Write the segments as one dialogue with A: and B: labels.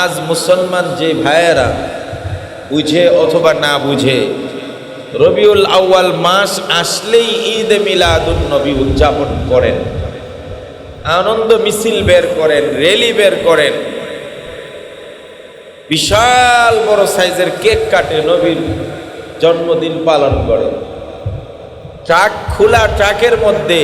A: আজ মুসলমান যে ভাইয়েরা বুঝে অথবা না বুঝে রবিউল আউয়াল মাস আসলেই ঈদ মিলাদুন নবী উদযাপন করেন, আনন্দ মিছিল বের করেন, র্যালি বের করেন, বিশাল বড় সাইজের কেক কাটে, নবীর জন্মদিন পালন করে, ট্রাক খোলা, ট্রাকের মধ্যে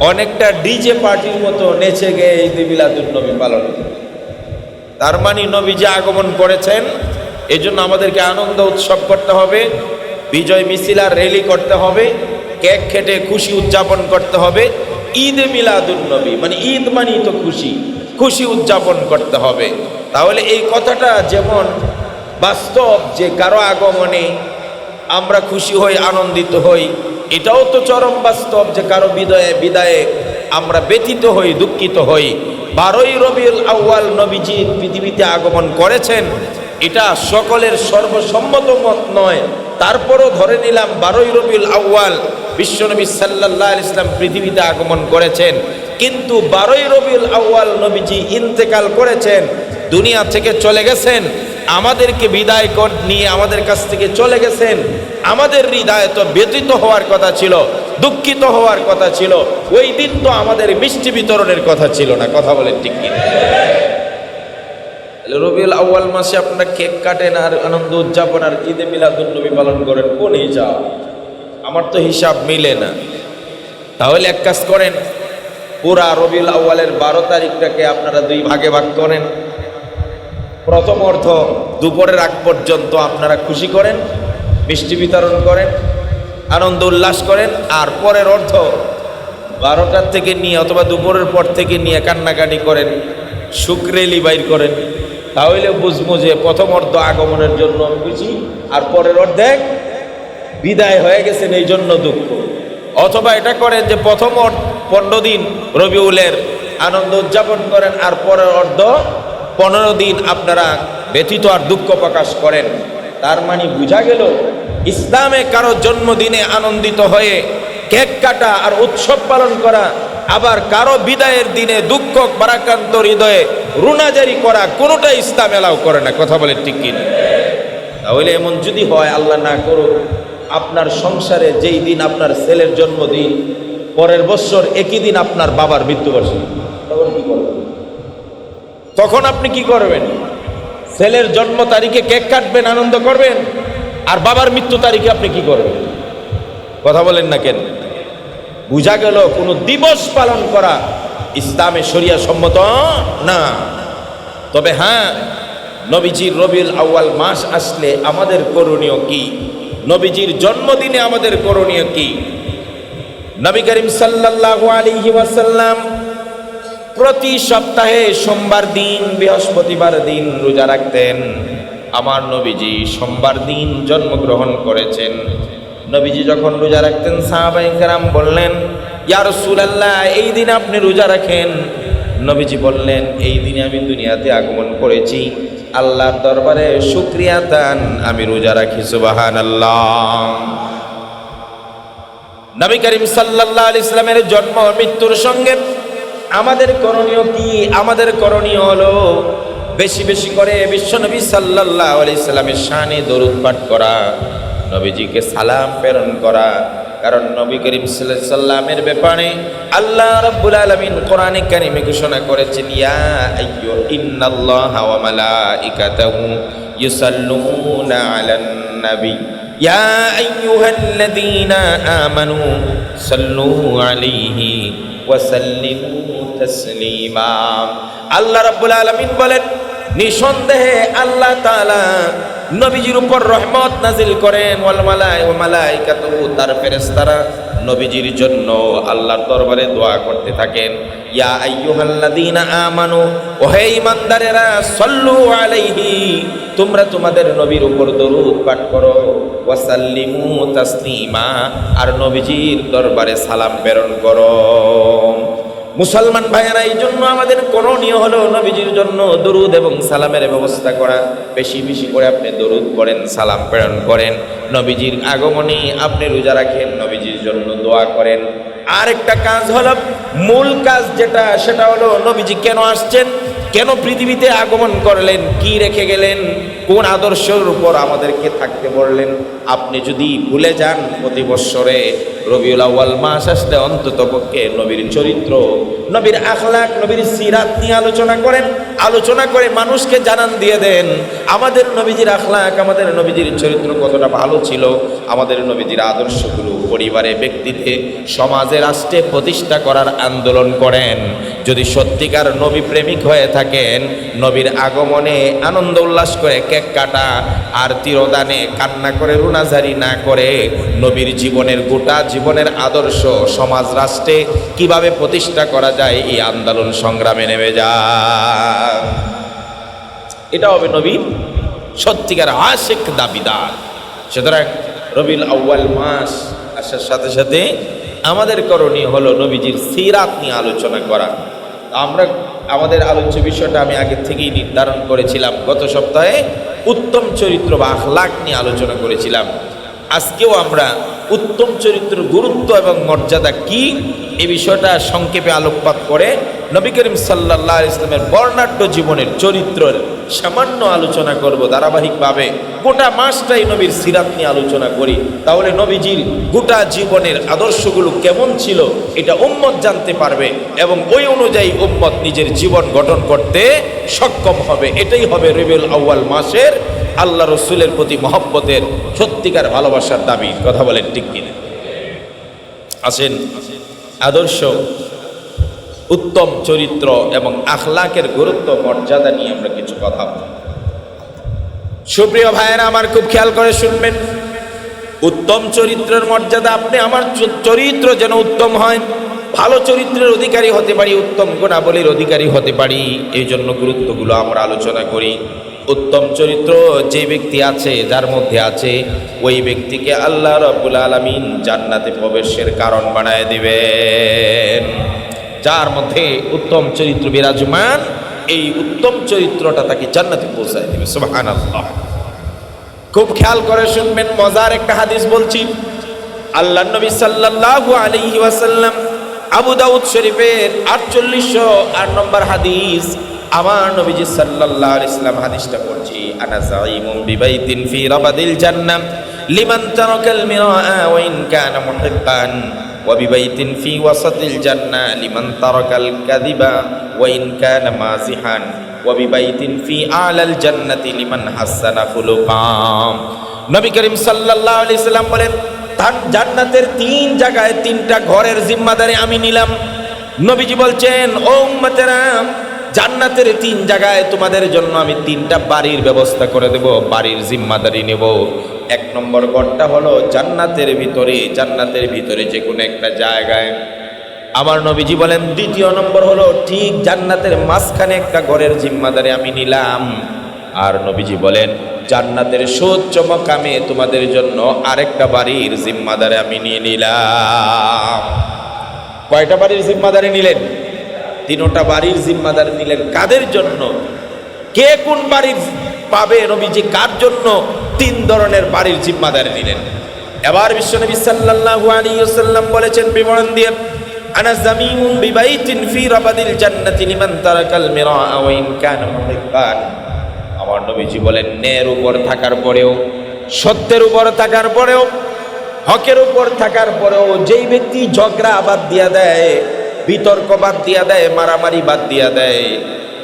A: অনেকটা ডিজে পার্টির মতো নেচে গিয়ে ঈদ মিলাদুন নবী পালন করে। তার মানে নবী যে আগমন করেছেন, এই জন্য আমাদেরকে আনন্দ উৎসব করতে হবে, বিজয় মিছিল আর র্যালি করতে হবে, কেক খেটে খুশি উদযাপন করতে হবে। ঈদ মিলাদুন নবী মানে ঈদ মানেই তো খুশি, খুশি উদযাপন করতে হবে। তাহলে এই কথাটা যেমন বাস্তব যে কারো আগমনে আমরা খুশি হই, আনন্দিত হই, এটাও তো চরম বাস্তব যে কারো বিদায়ে আমরা ব্যথিত হই, দুঃখিত হই। 12ই রবিউল আউয়াল নবীজি পৃথিবীতে আগমন করেছেন, এটা সকলের সর্বসম্মত মত নয়। তারপরও ধরে নিলাম 12ই রবিউল আউয়াল বিশ্বনবী সাল্লাল্লাহু আলাইহি ওয়াসাল্লাম পৃথিবীতে আগমন করেছেন, কিন্তু 12ই রবিউল আউয়াল নবীজি ইন্তেকাল করেছেন, দুনিয়া থেকে চলে গেছেন, আমাদেরকে বিদায় নিয়ে আমাদের কাছ থেকে চলে গেছেন। আমাদের হৃদয়ে তো ব্যথিত হওয়ার কথা ছিল, দুঃখিত হওয়ার কথা ছিল। ওই দিন তো আমাদের মিষ্টি বিতরণের কথা ছিল না। কথা বলেন ঠিক কি? রবিউল আউয়াল মাসে আপনারা কেক কাটেন আর আনন্দ উদযাপন আর ঈদে মিলাদুন নবী পালন করেন, কোন হিসাব? আমার তো হিসাব মিলে না। তাহলে এক কাজ করেন, পুরা রবিউল আউয়ালের 12 তারিখটাকে আপনারা 2 ভাগে ভাগ করেন। প্রথম অর্ধ দুপুরের আগ পর্যন্ত আপনারা খুশি করেন, মিষ্টি বিতরণ করেন, আনন্দ উল্লাস করেন, আর পরের অর্ধ 12টার থেকে নিয়ে অথবা দুপুরের পর থেকে নিয়ে কান্নাকাটি করেন, শুকরেলি বাইর করেন। তাহলে বুঝবো যে প্রথম অর্ধ আগমনের জন্য খুশি আর পরের অর্ধেক বিদায় হয়ে গেছেন এই জন্য দুঃখ। অথবা এটা করেন যে প্রথম 15 দিন রবিউলের আনন্দ উদযাপন করেন আর পরের অর্ধ 15 দিন আপনারা ব্যথিত আর দুঃখ প্রকাশ করেন। তার মানে বোঝা গেল ইসলামে কারো জন্মদিনে আনন্দিত হয়ে কেক কাটা আর উৎসব পালন করা, আবার কারো বিদায়ের দিনে দুঃখ ভারাক্রান্ত হৃদয়ে রুনাজারি করা, কোনোটা ইসলাম এলাও করে না। কথা বলে ঠিক কিনা? তাহলে এমন যদি হয়, আল্লাহ না করুক, আপনার সংসারে যেই দিন আপনার ছেলের জন্মদিন, পরের বছর একই দিন আপনার বাবার মৃত্যুবার্ষিকী, তখন কি করবেন? তখন আপনি কি করবেন? ছেলের জন্ম তারিখে কেক কাটবেন, আনন্দ করবেন, আর বাবার মৃত্যু তারিখে আপনি কি করবেন? কথা বলেন না কেন? বুঝা গেল কোনো দিবস পালন করা ইসলামে শরিয়া সম্মত না। তবে হ্যাঁ, নবীজির রবিউল আউয়াল মাস আসলে আমাদের করণীয় কি? নবীজির জন্মদিনে আমাদের করণীয় কি? নবী করিম সাল্লাল্লাহু আলাইহি ওয়াসাল্লাম প্রতি সপ্তাহে সোমবার দিন, বৃহস্পতিবার দিন রোজা রাখতেন। আমার নবীজি সোমবার দিন জন্মগ্রহণ করেছেন। নবীজি যখন রোজা রাখতেন, সাহাবায়ে কেরাম বললেন, ইয়া রাসূলুল্লাহ, এই দিন আপনি রোজা রাখেন। নবীজি বললেন, এই দিনে আমি দুনিয়াতে আগমন করেছি, আল্লাহর দরবারে শুকরিয়া দান আমি রোজা রাখি। সুবহানাল্লাহ। নবী করিম সাল্লাল্লাহু আলাইহি ওয়াসাল্লামের জন্ম মৃত্যুর সঙ্গে আমাদের করণীয় কি? আমাদের করণীয় হলো বেশি বেশি করে বিশ্বনবী সাল্লাল্লাহু আলাইহি সাল্লামের শানে দরুদ পাঠ করা, নবীজিকে সালাম প্রেরণ করা। কারণ নবী করিম সাল্লাল্লাহু আলাইহি সাল্লামের ব্যাপারে আল্লাহ রাব্বুল আলামিন কোরআনে কারিমে ঘোষণা করেছেন, ইয়া ইন্নাল্লাহা ওয়া মালাইকাতাহু ইউসাল্লুনা আলান নবী ইয়া আইয়ুহাল্লাযীনা আমানু সাল্লু আলাইহি ওয়া সাল্লিমু তাসলিমা। আল্লাহ রাব্বুল আলামিন বলেন, নিঃসন্দেহে আল্লাহ তাআলা নবীজির উপর রহমত নাজিল করেন। ওয়াল মালাইকাতু, তার ফেরেশতারা নবীজির জন্য আল্লাহর দরবারে দোয়া করতে থাকেন। ইয়া আইয়ুহাল্লাযীনা আমানু, ও হে ঈমানদারেরা, সাল্লু আলাইহি, তোমরা তোমাদের নবীর উপর দরুদ পাঠ করো। ওয়া সাল্লিমু তাসলিমা, আর নবীজির দরবারে সালাম প্রেরণ করো। মুসলমান ভাইয়েরা, এই জন্য আমাদের করণীয় হলো নবীজির জন্য দরুদ এবং সালামের ব্যবস্থা করা। বেশি বেশি করে আপনি দরুদ পড়েন, সালাম প্রেরণ করেন, নবীজির আগমনে আপনি রোজা রাখেন, নবীজির জন্য দোয়া করেন। আর একটা কাজ হলো, মূল কাজ যেটা, সেটা হলো নবীজি কেন আসছেন কেন পৃথিবীতে আগমন করলেন, কি রেখে গেলেন, কোন আদর্শের উপর আমাদেরকে থাকতে বললেন। আপনি যদি ভুলে যান, প্রতি বৎসরে রবিউল আউয়াল মাস আসলে অন্তত পক্ষে নবীর চরিত্র, নবীর আখলাক, নবীর সিরাত নিয়ে আলোচনা করে মানুষকে জানান দিয়ে দেন আমাদের নবীজির আখলাক, আমাদের নবীজির চরিত্র কতটা ভালো ছিল, আমাদের নবীজির আদর্শগুলো পরিবারে, ব্যক্তিতে, সমাজে, রাষ্ট্রে প্রতিষ্ঠা করার আন্দোলন করেন। যদি সত্যিকার নবী প্রেমিক হয়ে থাকেন, নবীর আগমনে আনন্দ উল্লাস করে কেক কাটা আর তিরোদানে কান্না করে রুনাজারি না করে নবীর জীবনের গোটা জীবনের আদর্শ সমাজ রাষ্ট্রে কিভাবে প্রতিষ্ঠা করা যায় এই আন্দোলন সংগ্রামে নেমে যান। এটা হবে নবীর সত্যিকার আশিক দাবিদার। সুতরাং রবিউল আউয়াল মাস আসার সাথে সাথে আমাদের করণীয় হলো নবীজির সিরাত নিয়ে আলোচনা করা। আমরা আমাদের আলোচ্য বিষয়টা আমি আগে থেকেই নির্ধারণ করেছিলাম। গত সপ্তাহে উত্তম চরিত্র বা আখলাক নিয়ে আলোচনা করেছিলাম। আজকেও আমরা উত্তম চরিত্রের গুরুত্ব এবং মর্যাদা কি এই বিষয়টা সংক্ষেপে আলোকপাত করে নবী করিম সাল্লাল্লাহু আলাইহি ওয়াসাল্লামের বর্ণাঢ্য জীবনের চরিত্রের সামান্য আলোচনা করব। ধারাবাহিকভাবে গোটা মাসটাই নবীর সিরাত নিয়ে আলোচনা করি, তাহলে নবীজির গোটা জীবনের আদর্শগুলো কেমন ছিল এটা উম্মত জানতে পারবে এবং ওই অনুযায়ী উম্মত নিজের জীবন গঠন করতে সক্ষম হবে। এটাই হবে রবিউল আউয়াল মাসের আল্লাহ রসুলের প্রতি মহব্বতের সত্যিকার ভালোবাসার দাবি। কথা বলেন ঠিক কিনা? আসেন আদর্শ, উত্তম চরিত্র এবং আখলাকের গুরুত্ব মর্যাদা নিয়ে আমরা কিছু কথা বলি। সুপ্রিয় ভাইয়েরা আমার খুব খেয়াল করে শুনবেন, উত্তম চরিত্রের মর্যাদা, আপনি আমার চরিত্র যেন উত্তম হয়, ভালো চরিত্রের অধিকারী হতে পারি, উত্তম গুণাবলীর অধিকারী হতে পারি, এই জন্য গুরুত্বগুলো আমরা আলোচনা করি। উত্তম চরিত্র যে ব্যক্তি আছে, যার মধ্যে আছে, ওই ব্যক্তিকে আল্লাহ রাব্বুল আলামিন জান্নাতে প্রবেশের কারণ বানায় দিবেন। যার মধ্যে উত্তম চরিত্র বিরাজমান, এই উত্তম চরিত্রটা তাকে জান্নাতে পৌঁছায় দিবে। সুবহানাল্লাহ। খুব খেয়াল করে শুনবেন, মজার একটা হাদিস বলছি। আল্লাহর নবী সাল্লাল্লাহু আলাইহি ওয়াসাল্লাম, আবু দাউদ শরীফের 4808 নম্বর হাদিস, আমার নবীজি সাল্লাল্লাহু আলাইহি ওয়াসাল্লাম হাদিসটা পড়ছি। আনা যাইমুম বিবাইতিন ফি রাবাদিল জান্নাহ লিমান তারাকাল মিরাআ ওয়া ইন কানা মুহিব্বান ওয়া বিবাইতিন ফি ওয়াসাতিল জান্নাহ লিমান তারাকাল কাযিবা ওয়া ইন কানা মাযিহান ওয়া বিবাইতিন ফি আলাল জান্নাতি লিমান হাসানা খুলুকাম। নবী করিম সাল্লাল্লাহু আলাইহি ওয়াসাল্লাম বলেন, জান্নাতের 3 জায়গায় 3টা ঘরের জিম্মাদারি আমি নিলাম। নবীজি বলছেন, ও উম্মতেরা, জান্নাতের 3 জায়গায় তোমাদের জন্য আমি 3টা বাড়ির ব্যবস্থা করে দেব, বাড়ির জিম্মাদারি নেব। 1 নম্বর ঘরটা হলো জান্নাতের ভিতরে যে কোনো একটা জায়গায়। আমার নবীজি বলেন, 2য় নম্বর হলো ঠিক জান্নাতের মাঝখানে একটা ঘরের জিম্মাদারি আমি নিলাম। আর নবীজি বলেন, জান্নাতের সর্বোচ্চ মাকামে তোমাদের জন্য আরেকটা বাড়ির জিম্মাদারি আমি নিয়ে নিলাম। কয়টা বাড়ির জিম্মাদারি নিলেন? 3টা বাড়ির জিম্মাদারি নিলেন। কাদের জন্য? কে কোন বাড়ি পাবে? নবীজি কার জন্য 3 ধরনের বাড়ির জিম্মাদারি নিলেন? এবার বিশ্বনবী সাল্লাল্লাহু আলাইহি ওয়াসাল্লাম বলেছেন বিবরণ দিয়ে, আনা যামিমুম বিবাইতিন ফি রাবাদিল জান্নাতি লিমান তারাকাল মিরাআ ওয়া ইন কানা মুহিব্বান। আমার নবীজি বলেন, ন্যায়ের উপর থাকার পরেও, সত্যের উপর থাকার পরেও, হকের উপর থাকার পরেও যেই ব্যক্তি ঝগড়া বাদ দিয়া দেয়, বিতর্ক বাদ দিয়া দেয়, মারামারি বাদ দিয়া দেয়,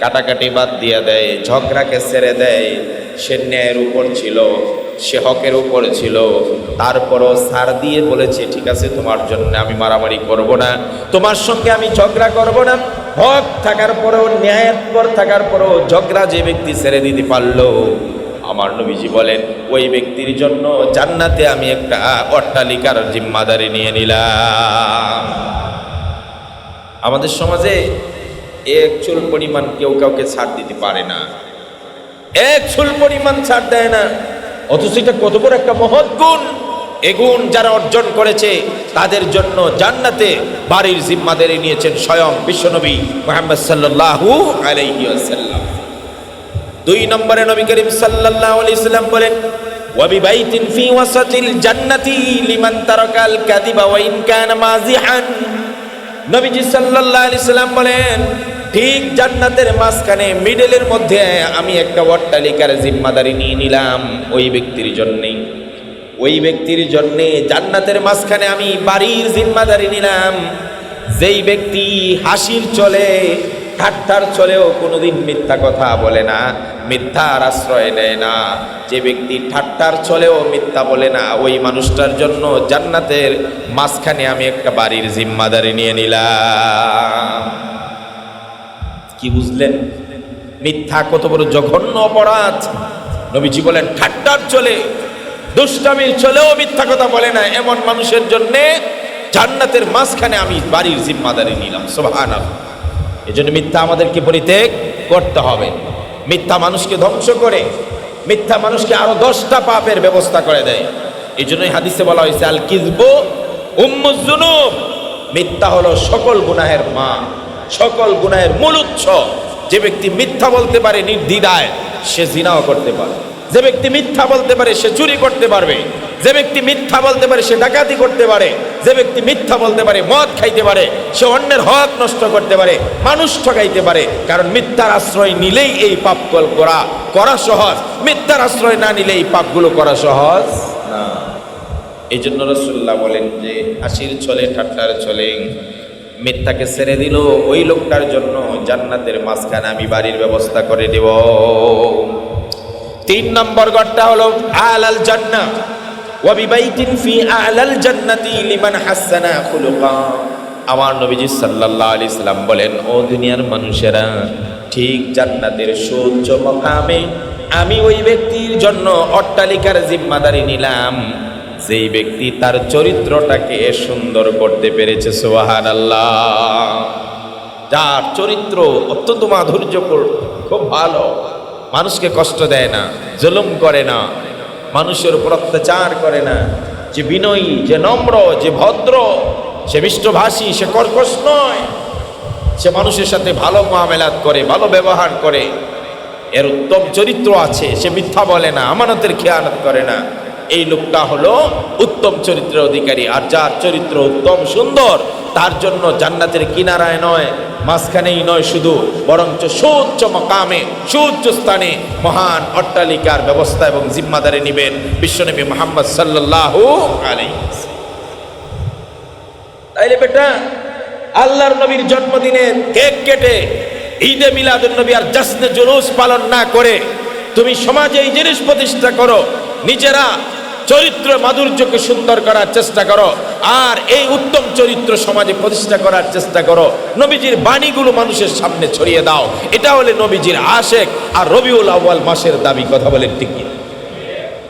A: কাটাকাটি বাদ দিয়া দেয়, ঝগড়াকে ছেড়ে দেয়, সে ন্যায়ের উপর ছিল, সে হকের উপর ছিল, তারপরও ছাড় দিয়ে বলেছে, ঠিক আছে, তোমার জন্য আমি মারামারি করব না, তোমার সঙ্গে আমি ঝগড়া করব না। হক থাকার পরেও, ন্যায়ের পর থাকার পরেও ঝগড়া যে ব্যক্তি ছেড়ে দিতে পারলো, আমার নবীজি বলেন, ওই ব্যক্তির জন্য জান্নাতে আমি একটা অট্টালিকার জিম্মাদারি নিয়ে নিলাম। আমাদের সমাজে 1 চুল পরিমাণ কেউ কাউকে ছাড় দিতে পারে না, 1 চুল পরিমাণ ছাড় দেয় না, অথচ এটা কত বড় একটা মহৎ গুণ। এই গুণ যারা অর্জন করেছে তাদের জন্য জান্নাতে বাড়ির জিম্মাদারি নিয়েছেন স্বয়ং বিশ্বনবী মুহাম্মদ সাল্লাল্লাহু আলাইহি ওয়াসাল্লাম। 2 নম্বরে নবী করিম সাল্লাল্লাহু আলাইহি ওয়াসাল্লাম বলেন, ওয়া বিবাইতিন ফি ওয়াসাতিল জান্নাতি লিমান তারাকাল কাযিবা ওয়া ইন কানা মাযিহান। নবীজি সাল্লাল্লাহু আলাইহি ওয়াসাল্লাম বলেন, ঠিক জান্নাতের মাঝখানে মিডলের মধ্যে আমি একটা অট্টালিকার জিম্মাদারি নিয়ে নিলাম ওই ব্যক্তির জন্যেই। ওই ব্যক্তির জন্যে জান্নাতের মাঝখানে আমি বাড়ির জিম্মাদারি নিলাম। যেই ব্যক্তি হাসির চলে ঠাট্টার চলেও কোনোদিন মিথ্যা কথা বলে না, মিথ্যার আশ্রয় নেয় না, যে ব্যক্তি ঠাট্টার চলেও মিথ্যা বলে না, ওই মানুষটার জন্য জান্নাতের মাঝখানে আমি একটা বাড়ির জিম্মাদারি নিয়ে নিলাম। কি বুঝলেন? মিথ্যা কত বড় জঘন্য অপরাধ। নবীজি বলেন ঠাট্টার চলে দুষ্টামির চলেও মিথ্যা কথা বলে না এমন মানুষের জন্য জান্নাতের মাঝখানে আমি বাড়ির জিম্মাদারি নিলাম। সুবহানাল্লাহ। এজন্য মিথ্যা আমাদেরকে পরিত্যাগ করতে হবে। মিথ্যা মানুষকে ধ্বংস করে, মিথ্যা মানুষকে আরো 10টা পাপের ব্যবস্থা করে দেয়। এই জন্যই হাদিসে বলা হয়েছে আল কিযবু উম্মুজ যুনুব, মিথ্যা হলো সকল গুনাহের মা, সকল গুনাহের মূল উৎস। যে ব্যক্তি মিথ্যা বলতে পারে নির্দ্বিধায়, সে জিনাও করতে পারে। যে ব্যক্তি মিথ্যা বলতে পারে সে চুরি করতে পারবে। যে ব্যক্তি মিথ্যা বলতে পারে সে ডাকাতি করতে পারে। যে ব্যক্তি মিথ্যা বলতে পারে মদ খাইতে পারে, সে অন্যের হক নষ্ট করতে পারে, মানুষ ঠকাইতে পারে। কারণ মিথ্যার আশ্রয় নিলেই এই পাপ করা সহজ, মিথ্যার আশ্রয় না নিলে এই পাপগুলো করা সহজ না। এই জন্য রাসূলুল্লাহ বলেন যে হাসির ছলে ঠাট্টার ছলে মিথ্যাকে ছেড়ে দিল ওই লোকটার জন্য জান্নাতের মাঝখানে আমি বাড়ির ব্যবস্থা করে দেব। 3 নম্বর ঘরটা হলো আলাল জান্নাহ ওয়া বিবাইতিন ফি আলাল জান্নাতি লিমান হাসানা খুলুকা। আমার নবীজি সাল্লাল্লাহু আলাইহি সাল্লাম বলেন, ও দুনিয়ার মানুষেরা, ঠিক জান্নাতের সুউচ্চ মাকামে আমি ওই ব্যক্তির জন্য অট্টালিকার জিম্মাদারি নিলাম যেই ব্যক্তি তার চরিত্রটাকে সুন্দর করতে পেরেছে। সুবহানাল্লাহ। যার চরিত্র অত্যন্ত মাধুর্যপূর্ণ, খুব ভালো, মানুষকে কষ্ট দেয় না, জুলুম করে না, মানুষের উপর অত্যাচার করে না, যে বিনয়ী, যে নম্র, যে ভদ্র, সে মিষ্টভাষী, সে কর্কশ নয়, সে মানুষের সাথে ভালো মুআমালাত করে, ভালো ব্যবহার করে, এর উত্তম চরিত্র আছে, সে মিথ্যা বলে না, আমানতের খেয়ানত করে না, এই লোকটা হলো উত্তম চরিত্রের অধিকারী। আর যার চরিত্র উত্তম সুন্দর, তার জন্য জান্নাতের কিনারায় নয়, মাঝখানেই নয় শুধু, বরঞ্চ সুউচ্চ মাকামে, সুউচ্চ স্থানে মহান অট্টালিকার ব্যবস্থা এবং জিম্মাদারি নেবেন বিশ্বনবী মুহাম্মদ সাল্লাল্লাহু আলাইহি ওয়াসাল্লাম। তাইলে বেটা, আল্লাহর নবীর জন্মদিনে কেক কেটে ঈদে মিলাদুন নবী আর জশ্নে জুলুস পালন না করে তুমি সমাজে এই জিনিস প্রতিষ্ঠা করো, নিজেরা চরিত্র মাধুর্যকে সুন্দর করার চেষ্টা করো, আর এই উত্তম চরিত্র সমাজে প্রতিষ্ঠা করার চেষ্টা করো, নবীজির বাণীগুলো মানুষের সামনে ছড়িয়ে দাও। এটা হলে নবীজির আশেক আর রবিউল আউয়াল মাসের দাবি। কথা বলেন ঠিক কি?